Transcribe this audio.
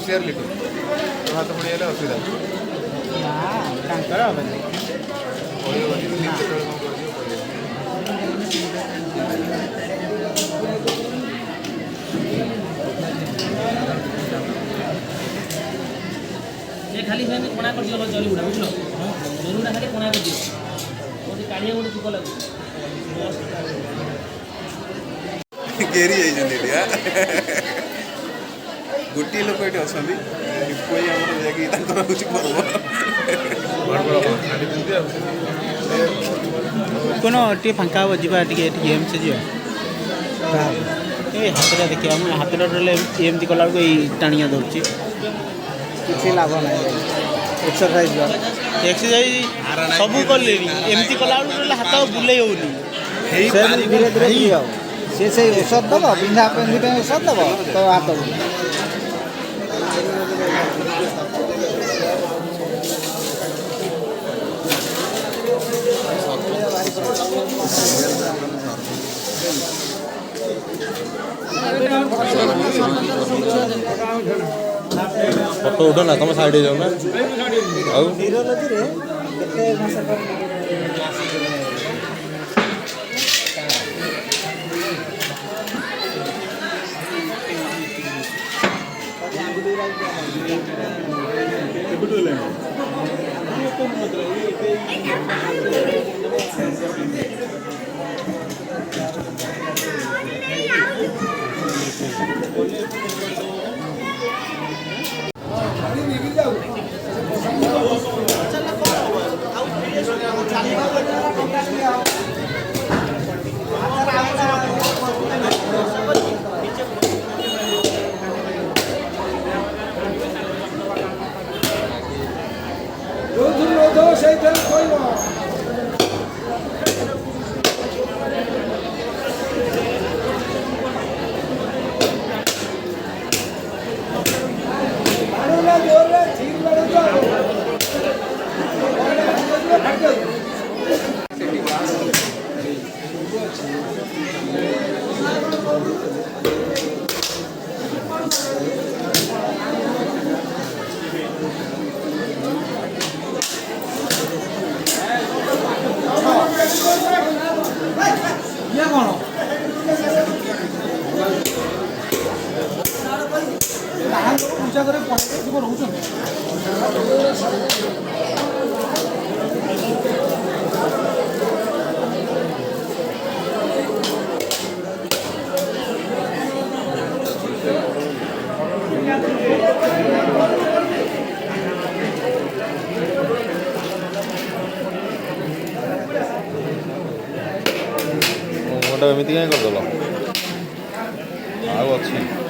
ସିଆର ଲିଟୁ ହାତ ପଡ଼ିଗଲେ ଅସୁବିଧା ନା ତାଙ୍କର ହେବନି ପଡ଼ିବନି କେତେବେଳେ କ'ଣ କରିବ ଖାଲି ସେମିତି କୋଣା କରିଦିଅ ଜରିଗୁଡ଼ା ବୁଝିଲ ଜରିଗୁଡ଼ା ଖାଲି କୋଣା କରିଦିଅ ଗୋଟେ କାଳିଆ ଗୋଟେ ଚୁକ ଲାଗୁଛି ଘେରି ଯାଇଛନ୍ତି ଏଠି ଗୋଟିଏ ଲୋକ ଏଠି ଅଛନ୍ତି ଦୀପଇ ଆମର ଯାଇକି ତାଙ୍କର ହେଉଛି ପର୍ବ କ'ଣ ଟିକେ ଫାଙ୍କା ହେବ ଯିବା ଟିକେ ଟିକେ ଏମିତି ଯିବା ଏଇ ହାତଟା ଦେଖିବା ମୁଁ ହାତଟା ଡରିଲେ ଏମିତି କଲାବେଳକୁ ଏଇ ଟାଣିଆ ଧରୁଛି କିଛି ଲାଭ ନାହିଁ ଏକ୍ସରସାଇଜ ସବୁ କଲେଣି ଏମିତି କଲାବେଳକୁ ହାତ ବୁଲେଇ ହେଉନି ଧୀରେ ଧୀରେ ଆଉ ସେ ସେଇ ଔଷଧ ଦେବ ବିନ୍ଧା ପିନ୍ଧି ପାଇଁ ଔଷଧ ଦେବ ତ ହାତ ଫଟୋ ଉଠ ନା ତମ ସାଇଡ୍ ହେଇଯାଉ ନା ଆଉ ନ୍ୟୁରୋଲୋଜିରେ କେତେ ମାସ ପୂଜା କରି ରହୁଛନ୍ତି ଏମିତି କାହିଁ କରିଦେଲ ଆଉ ଅଛି